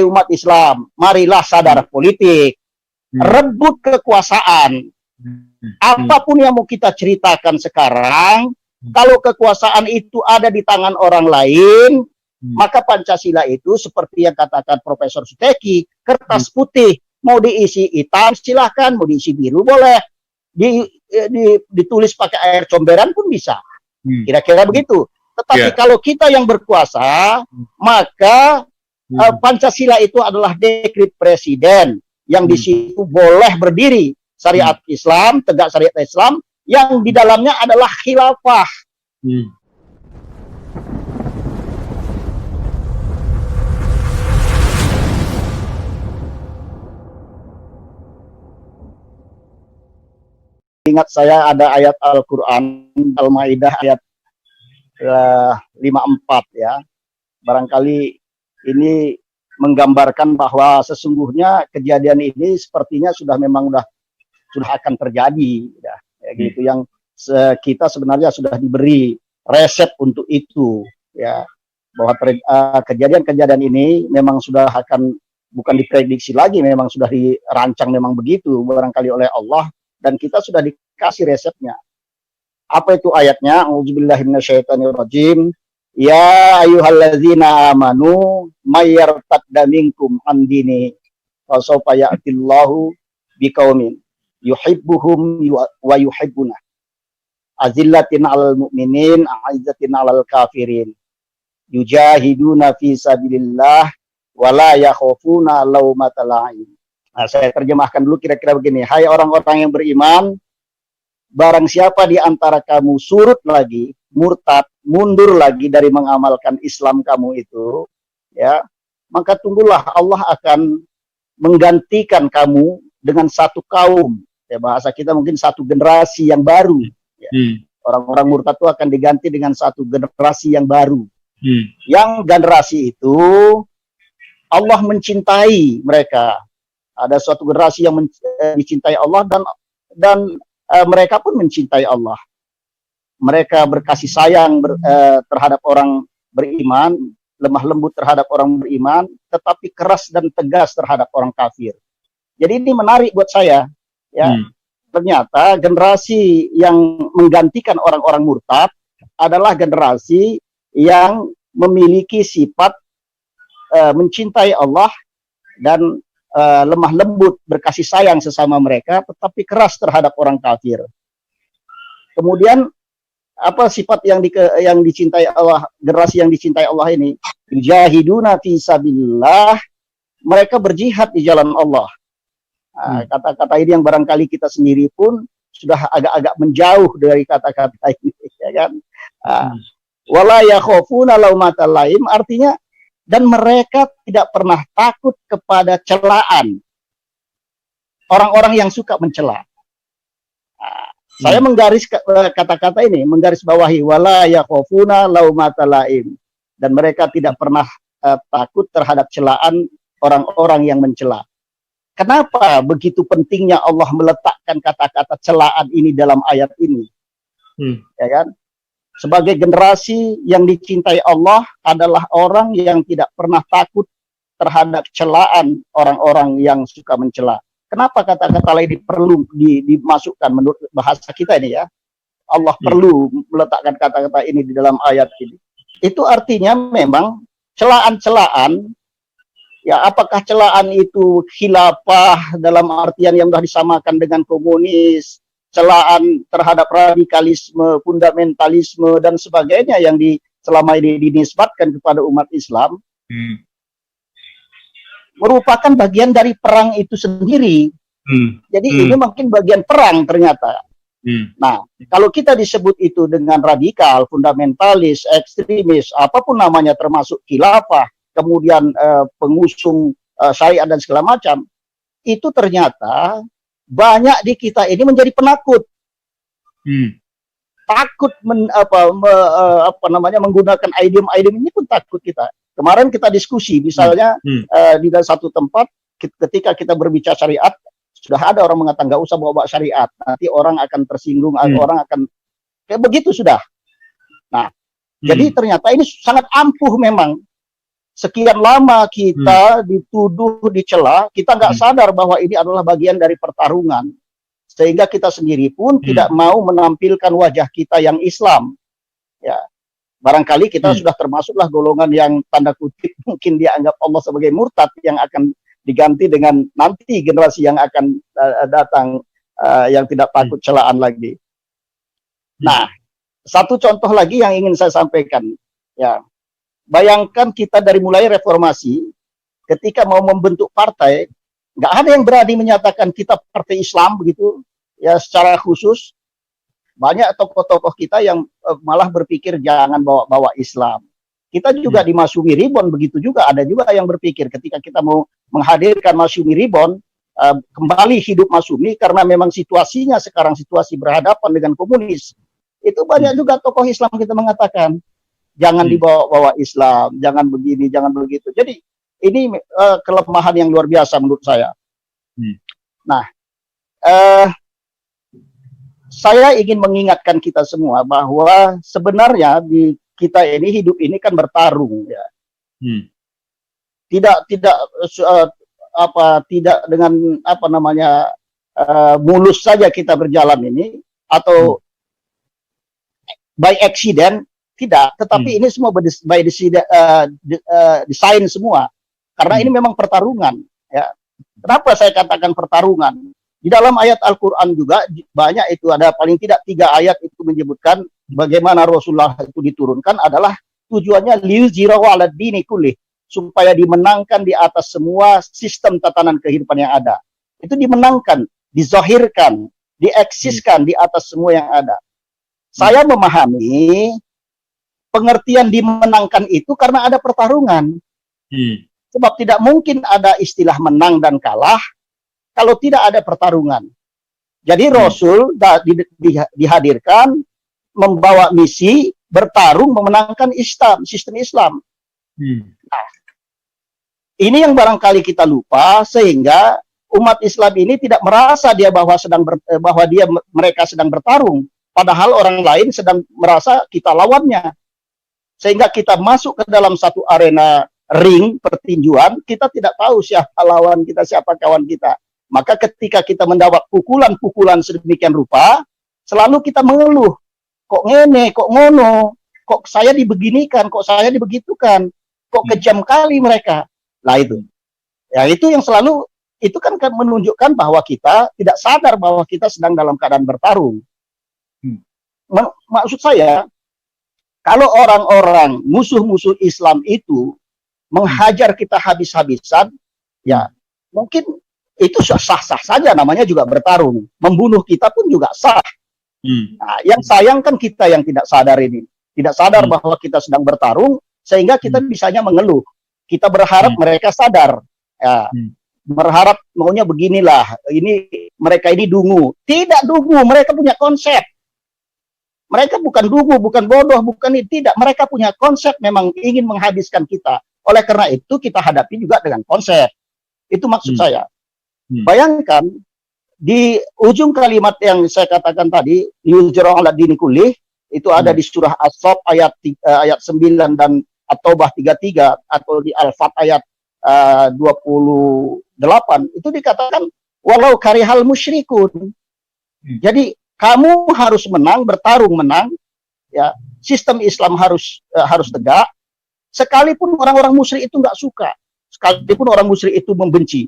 Umat Islam, marilah sadar politik, rebut kekuasaan. Apapun yang mau kita ceritakan sekarang, kalau kekuasaan itu ada di tangan orang lain, maka Pancasila itu seperti yang katakan Profesor Suteki, kertas putih, mau diisi hitam silahkan, mau diisi biru boleh, ditulis pakai air comberan pun bisa, kira-kira begitu. Tetapi kalau kita yang berkuasa, maka Pancasila itu adalah dekret presiden yang di situ boleh berdiri syariat Islam, tegak syariat Islam, yang di dalamnya adalah khilafah. Ingat saya ada ayat Al-Quran, Al-Maidah ayat 54 ya. Barangkali ini menggambarkan bahwa sesungguhnya kejadian ini sepertinya sudah akan terjadi ya, gitu, yang kita sebenarnya sudah diberi resep untuk itu ya, bahwa kejadian-kejadian ini memang sudah akan, bukan diprediksi lagi, memang sudah dirancang memang begitu barangkali oleh Allah, dan kita sudah dikasih resepnya. Apa itu ayatnya? A'udzubillahi minasyaitonirrajim. Ya ayyuhalladzina amanu may yartadda minkum an dini fa sawfa ya'tillahu biqaumin yuhibbuhum wa yuhibbuna azillatin 'alal mu'minin a'izzatin 'alal kafirin yujahiduna fi sabilillah wa la yakhafuna laumata la'im. Nah, saya terjemahkan dulu kira-kira begini. Hai orang-orang yang beriman, barang siapa di antara kamu surut lagi, murtad, mundur lagi dari mengamalkan Islam kamu itu, ya, maka tunggulah Allah akan menggantikan kamu dengan satu kaum. Ya, bahasa kita mungkin satu generasi yang baru. Ya. Orang-orang murtad itu akan diganti dengan satu generasi yang baru. Yang generasi itu Allah mencintai mereka. Ada suatu generasi yang dicintai Allah, dan mereka pun mencintai Allah. Mereka berkasih sayang terhadap orang beriman, lemah lembut terhadap orang beriman, tetapi keras dan tegas terhadap orang kafir. Jadi ini menarik buat saya, ya. Ternyata generasi yang menggantikan orang-orang murtad adalah generasi yang memiliki sifat mencintai Allah dan lemah lembut, berkasih sayang sesama mereka, tetapi keras terhadap orang kafir. Kemudian apa sifat yang dicintai Allah, generasi yang dicintai Allah ini? Yujahiduna fi sabilillah, mereka berjihad di jalan Allah. Kata-kata ini yang barangkali kita sendiri pun sudah agak-agak menjauh dari kata-kata ini, ya kan? Wala yakhafuna laumata laim, artinya dan mereka tidak pernah takut kepada celaan orang-orang yang suka mencela. Saya menggaris kata-kata ini, menggaris bawahi wala yakhafuna laumata laim, dan mereka tidak pernah takut terhadap celaan orang-orang yang mencela. Kenapa begitu pentingnya Allah meletakkan kata-kata celaan ini dalam ayat ini? Ya kan? Sebagai generasi yang dicintai Allah adalah orang yang tidak pernah takut terhadap celaan orang-orang yang suka mencela. Kenapa kata-kata ini perlu dimasukkan menurut bahasa kita ini ya? Allah perlu meletakkan kata-kata ini di dalam ayat ini. Itu artinya memang celaan-celaan, ya, apakah celaan itu khilafah dalam artian yang sudah disamakan dengan komunis, celaan terhadap radikalisme, fundamentalisme, dan sebagainya yang selama ini dinisbatkan kepada umat Islam, merupakan bagian dari perang itu sendiri. Jadi ini mungkin bagian perang ternyata. Nah, kalau kita disebut itu dengan radikal, fundamentalis, ekstremis, apapun namanya, termasuk khilafah, kemudian pengusung syariat dan segala macam, itu ternyata banyak di kita ini menjadi penakut. Takut menggunakan idiom-idiom ini pun takut kita. Kemarin kita diskusi, misalnya di satu tempat, ketika kita berbicara syariat, sudah ada orang mengatakan nggak usah bawa syariat, nanti orang akan tersinggung, orang akan kayak begitu sudah. Nah, jadi ternyata ini sangat ampuh memang. sekian lama kita dituduh, dicela, kita nggak sadar bahwa ini adalah bagian dari pertarungan. Sehingga kita sendiri pun tidak mau menampilkan wajah kita yang Islam. Ya, barangkali kita sudah termasuklah golongan yang tanda kutip mungkin dianggap Allah sebagai murtad yang akan diganti dengan nanti generasi yang akan datang yang tidak takut celaan lagi. Nah, satu contoh lagi yang ingin saya sampaikan, ya, bayangkan kita dari mulai reformasi, ketika mau membentuk partai, nggak ada yang berani menyatakan kita partai Islam begitu, ya secara khusus. Banyak tokoh-tokoh kita yang malah berpikir jangan bawa-bawa Islam. Kita juga di Masyumi Ribbon begitu juga, ada juga yang berpikir ketika kita mau menghadirkan Masyumi Ribbon, kembali hidup Masyumi karena memang situasinya sekarang situasi berhadapan dengan komunis. Itu banyak juga tokoh Islam kita mengatakan jangan dibawa-bawa Islam, jangan begini, jangan begitu. Jadi ini kelemahan yang luar biasa menurut saya. Nah, saya ingin mengingatkan kita semua bahwa sebenarnya di kita ini hidup ini kan bertarung, ya. Tidak dengan apa namanya mulus saja kita berjalan ini atau by accident, tidak, tetapi ini semua by design semua, karena ini memang pertarungan, ya. Kenapa saya katakan pertarungan? Di dalam ayat Al-Quran juga banyak itu, ada paling tidak 3 ayat itu menyebutkan bagaimana Rasulullah itu diturunkan adalah tujuannya liyuzhirahu 'alad dini kullih, supaya dimenangkan di atas semua sistem tatanan kehidupan yang ada. Itu dimenangkan, dizahirkan, dieksiskan di atas semua yang ada. Saya memahami pengertian dimenangkan itu karena ada pertarungan. Sebab tidak mungkin ada istilah menang dan kalah kalau tidak ada pertarungan. Jadi Rasul dihadirkan membawa misi bertarung memenangkan Islam, sistem Islam. Nah, ini yang barangkali kita lupa sehingga umat Islam ini tidak merasa dia bahwa mereka sedang bertarung. Padahal orang lain sedang merasa kita lawannya. Sehingga kita masuk ke dalam satu arena ring pertinjuan, kita tidak tahu siapa lawan kita, siapa kawan kita. Maka ketika kita mendapat pukulan-pukulan sedemikian rupa, selalu kita mengeluh. Kok ngene, kok ngono, kok saya dibeginikan, kok saya dibegitukan, kok kejam kali mereka. Nah itu. Ya itu yang selalu, itu kan menunjukkan bahwa kita tidak sadar bahwa kita sedang dalam keadaan bertarung. Maksud saya, kalau orang-orang musuh-musuh Islam itu menghajar kita habis-habisan, ya mungkin itu sah-sah saja, namanya juga bertarung. Membunuh kita pun juga sah. Nah, yang sayang kan kita yang tidak sadar ini. Tidak sadar bahwa kita sedang bertarung, sehingga kita bisanya mengeluh. Kita berharap mereka sadar. Ya, berharap maunya beginilah, ini mereka ini dungu. Tidak dungu, mereka punya konsep. Mereka bukan dungu, bukan bodoh, bukan ini. Tidak, mereka punya konsep, memang ingin menghabiskan kita. Oleh karena itu kita hadapi juga dengan konsep. Itu maksud saya. Bayangkan di ujung kalimat yang saya katakan tadi, yuzhirahu 'alad dini kullih, itu ada di surah As-Saff ayat 9 dan At-Taubah 33 atau di Al-Fat ayat 28. Itu dikatakan walau karihal musyrikun. Jadi kamu harus menang, bertarung menang, ya. Sistem Islam harus tegak. Sekalipun orang-orang musyrik itu nggak suka, sekalipun orang musyrik itu membenci.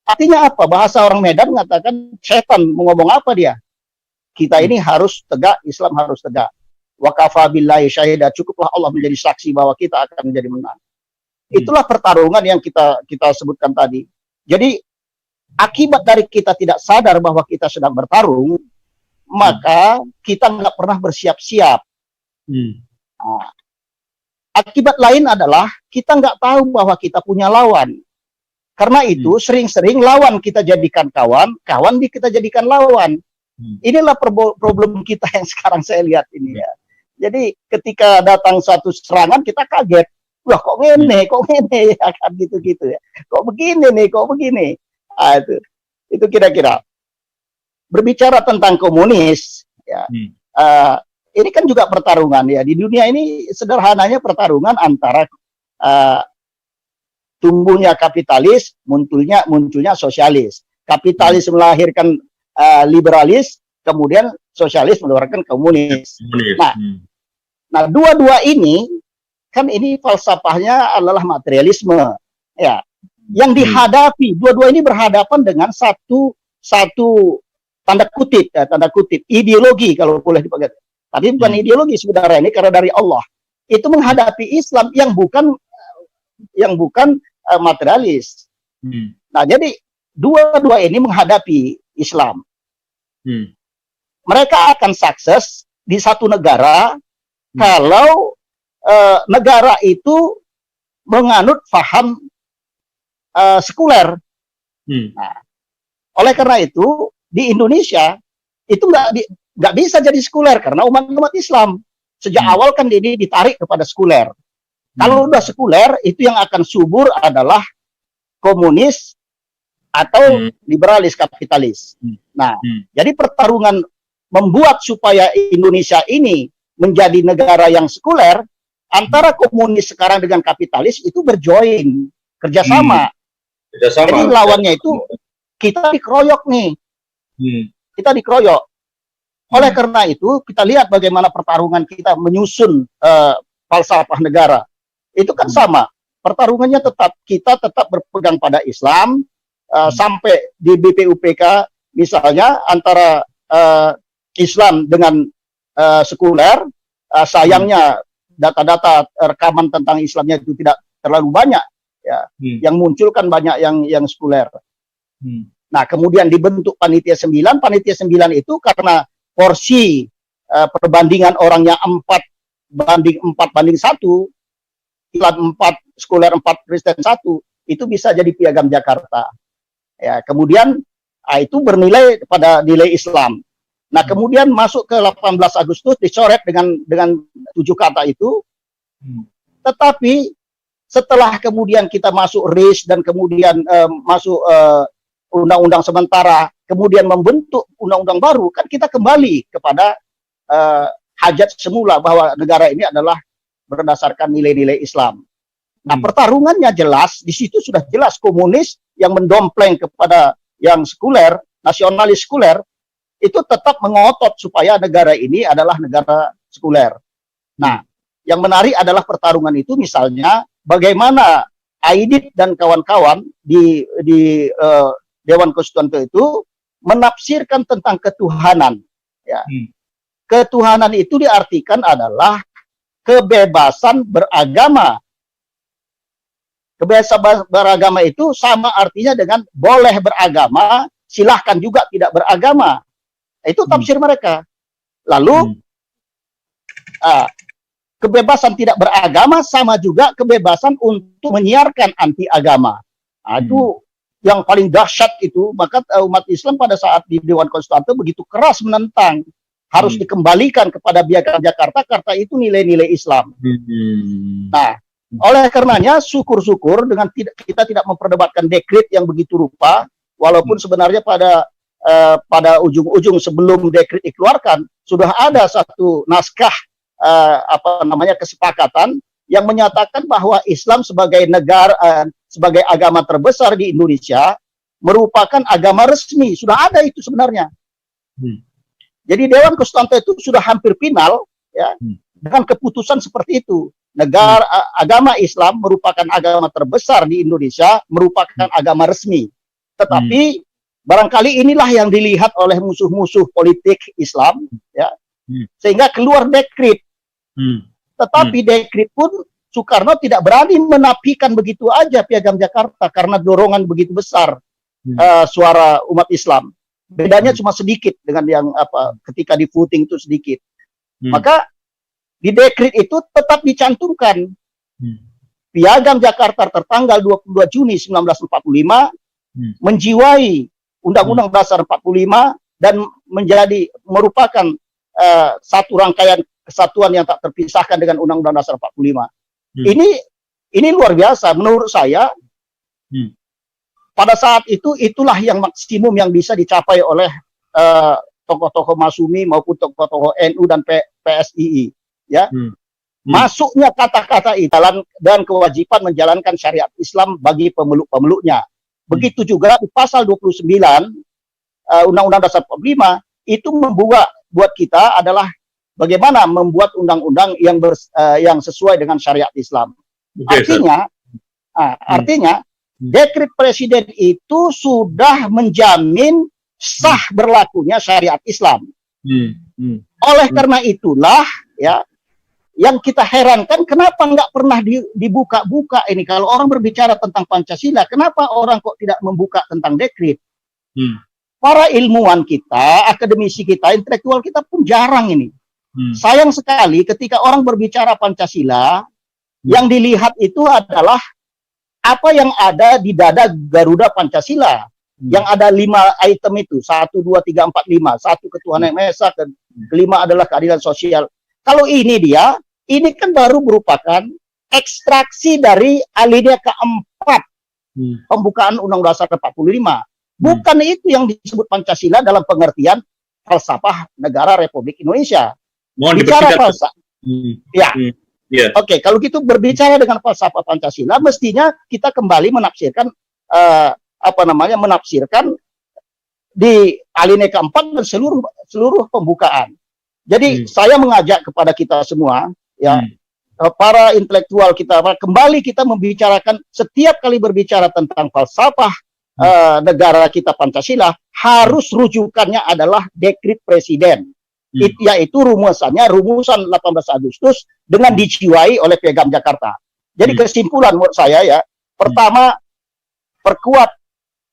Artinya apa? Bahasa orang Medan mengatakan setan mau ngomong apa dia? Kita ini harus tegak, Islam harus tegak. Wa kafa billahi syahida, cukuplah Allah menjadi saksi bahwa kita akan menjadi menang. Itulah pertarungan yang kita sebutkan tadi. Jadi akibat dari kita tidak sadar bahwa kita sedang bertarung, maka kita nggak pernah bersiap-siap. Nah, akibat lain adalah kita nggak tahu bahwa kita punya lawan. Karena itu sering-sering lawan kita jadikan kawan, kawan kita jadikan lawan. Inilah problem kita yang sekarang saya lihat ini ya. Jadi ketika datang suatu serangan kita kaget. Wah kok ngene ya kan gitu-gitu ya. Kok begini nih, kok begini. Ah, itu kira-kira. Berbicara tentang komunis ya. Ini kan juga pertarungan ya. Di dunia ini sederhananya pertarungan antara tumbuhnya kapitalis, munculnya sosialis. Kapitalis melahirkan liberalis, kemudian sosialis melahirkan komunis. Nah, dua-dua ini kan ini falsafahnya adalah materialisme, ya. Yang dihadapi, dua-dua ini berhadapan dengan satu tanda kutip ideologi kalau boleh dipakai. Tapi bukan ideologi sebenarnya, ini karena dari Allah. Itu menghadapi Islam yang bukan materialis. Nah, jadi dua-dua ini menghadapi Islam. Mereka akan sukses di satu negara kalau negara itu menganut faham sekuler. Nah, oleh karena itu di Indonesia itu nggak bisa jadi sekuler karena umat Islam sejak awal kan ini ditarik kepada sekuler. Kalau udah sekuler, itu yang akan subur adalah komunis atau liberalis kapitalis. Nah, jadi pertarungan membuat supaya Indonesia ini menjadi negara yang sekuler, antara komunis sekarang dengan kapitalis itu berjoin, kerjasama. Jadi lawannya itu kita dikeroyok nih. Kita dikeroyok. Oleh karena itu, kita lihat bagaimana pertarungan kita menyusun falsafah negara. Itu kan sama, pertarungannya kita tetap berpegang pada Islam, sampai di BPUPK misalnya antara Islam dengan sekuler, sayangnya data-data rekaman tentang Islamnya itu tidak terlalu banyak, ya. Yang muncul kan banyak yang sekuler. Nah, kemudian dibentuk panitia 9 itu karena porsi perbandingan orangnya 4:1, Islam 4, sekuler 4, Kristen 1, itu bisa jadi piagam Jakarta. Ya, kemudian itu bernilai pada nilai Islam. Nah, kemudian masuk ke 18 Agustus dicoret dengan 7 kata itu. Tetapi setelah kemudian kita masuk RIS dan kemudian masuk undang-undang sementara, kemudian membentuk undang-undang baru, kan kita kembali kepada hajat semula bahwa negara ini adalah berdasarkan nilai-nilai Islam. Nah, pertarungannya jelas, di situ sudah jelas komunis yang mendompleng kepada yang sekuler, nasionalis sekuler, itu tetap mengotot supaya negara ini adalah negara sekuler. Nah, yang menarik adalah pertarungan itu misalnya bagaimana Aidit dan kawan-kawan di Dewan Konstitusi itu menafsirkan tentang ketuhanan. Ya. Ketuhanan itu diartikan adalah kebebasan beragama. Kebebasan beragama itu sama artinya dengan boleh beragama, silahkan juga tidak beragama. Itu tafsir mereka. Lalu kebebasan tidak beragama sama juga kebebasan untuk menyiarkan anti agama. Nah, itu yang paling dahsyat itu. Maka umat Islam pada saat di Dewan Konstitusi begitu keras menentang. Harus dikembalikan kepada piagam Jakarta karena itu nilai-nilai Islam. Nah, oleh karenanya syukur-syukur dengan kita tidak memperdebatkan dekret yang begitu rupa, walaupun sebenarnya pada ujung-ujung sebelum dekret dikeluarkan sudah ada satu naskah kesepakatan yang menyatakan bahwa Islam sebagai negara sebagai agama terbesar di Indonesia merupakan agama resmi. Sudah ada itu sebenarnya. Jadi Dewan Konstitusi itu sudah hampir final, ya, dengan keputusan seperti itu. Agama Islam merupakan agama terbesar di Indonesia, merupakan agama resmi. Tetapi barangkali inilah yang dilihat oleh musuh-musuh politik Islam, ya, sehingga keluar dekret. Tetapi dekret pun Soekarno tidak berani menafikan begitu aja piagam Jakarta karena dorongan begitu besar suara umat Islam. Bedanya cuma sedikit dengan yang ketika di voting itu sedikit. Maka di dekret itu tetap dicantumkan piagam Jakarta tertanggal 22 Juni 1945 menjiwai Undang-Undang Dasar 45 dan merupakan satu rangkaian kesatuan yang tak terpisahkan dengan Undang-Undang Dasar 45. Ini luar biasa menurut saya. Pada saat itu itulah yang maksimum yang bisa dicapai oleh tokoh-tokoh Masumi maupun tokoh-tokoh NU dan PSII, ya. Masuknya kata-kata itu dan kewajiban menjalankan syariat Islam bagi pemeluk-pemeluknya. Begitu juga di pasal 29 Undang-Undang Dasar 45 itu buat kita adalah bagaimana membuat undang-undang yang sesuai dengan syariat Islam. Artinya dekret presiden itu sudah menjamin sah berlakunya syariat Islam. Oleh karena itulah ya yang kita herankan kenapa nggak pernah dibuka-buka ini. Kalau orang berbicara tentang Pancasila, kenapa orang kok tidak membuka tentang dekret? Para ilmuwan kita, akademisi kita, intelektual kita pun jarang ini. Sayang sekali ketika orang berbicara Pancasila, yang dilihat itu adalah apa yang ada di dada Garuda Pancasila. Yang ada 5 item itu, 1, 2, 3, 4, 5. 1 ketuhanan yang Maha Esa, kelima adalah keadilan sosial. Kalau ini kan baru merupakan ekstraksi dari alinea keempat pembukaan Undang-Undang Dasar 45. Bukan itu yang disebut Pancasila dalam pengertian falsafah negara Republik Indonesia. Bicara falsafah. Oke, kalau gitu berbicara dengan falsafah Pancasila, mestinya kita kembali menafsirkan menafsirkan di alinea keempat dan seluruh pembukaan. Jadi saya mengajak kepada kita semua, ya, para intelektual kita, kembali kita membicarakan setiap kali berbicara tentang falsafah negara kita Pancasila, harus rujukannya adalah dekret presiden. Yaitu rumusan 18 Agustus dengan dijiwai oleh Piagam Jakarta. Jadi kesimpulan menurut saya ya, pertama, perkuat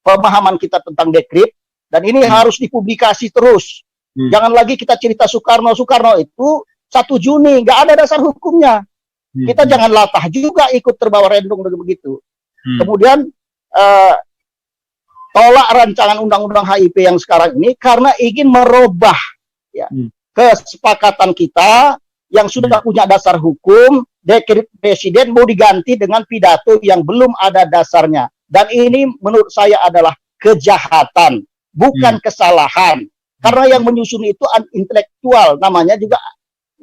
pemahaman kita tentang dekret, dan ini harus dipublikasi terus. Jangan lagi kita cerita Soekarno itu 1 Juni, nggak ada dasar hukumnya. Kita jangan latah juga ikut terbawa rendong begitu. Kemudian tolak rancangan undang-undang HIP yang sekarang ini karena ingin merubah ya, kesepakatan kita yang sudah punya dasar hukum. Dekret presiden mau diganti dengan pidato yang belum ada dasarnya. Dan ini menurut saya adalah kejahatan, bukan kesalahan. Karena yang menyusun itu intelektual, namanya juga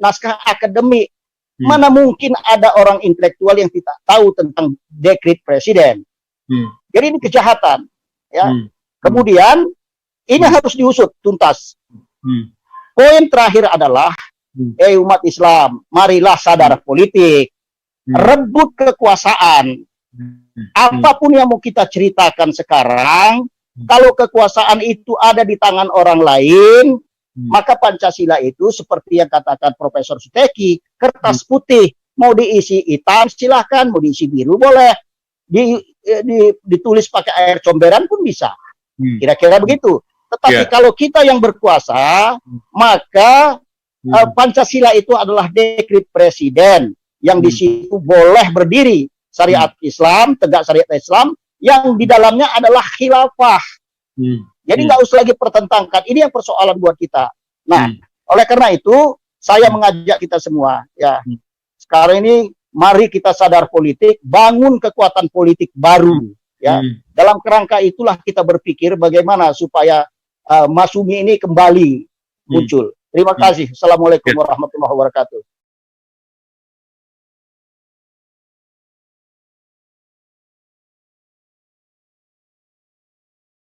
naskah akademik. Mana mungkin ada orang intelektual yang tidak tahu tentang dekret presiden. Jadi ini kejahatan. Ya. Kemudian ini harus diusut tuntas. Poin terakhir adalah, umat Islam, marilah sadar politik, rebut kekuasaan. Apapun yang mau kita ceritakan sekarang, kalau kekuasaan itu ada di tangan orang lain, maka Pancasila itu seperti yang katakan Profesor Suteki, kertas putih, mau diisi hitam silahkan, mau diisi biru boleh, ditulis pakai air comberan pun bisa, kira-kira begitu. Tetapi kalau kita yang berkuasa, maka Pancasila itu adalah dekret presiden yang di situ boleh berdiri syariat Islam, tegak syariat Islam, yang di dalamnya adalah khilafah. Jadi nggak usah lagi pertentangkan. Ini yang persoalan buat kita. Nah, oleh karena itu saya mengajak kita semua, ya, sekarang ini mari kita sadar politik, bangun kekuatan politik baru, ya. Dalam kerangka itulah kita berpikir bagaimana supaya Masumi ini kembali muncul. Terima kasih. Assalamualaikum warahmatullahi wabarakatuh.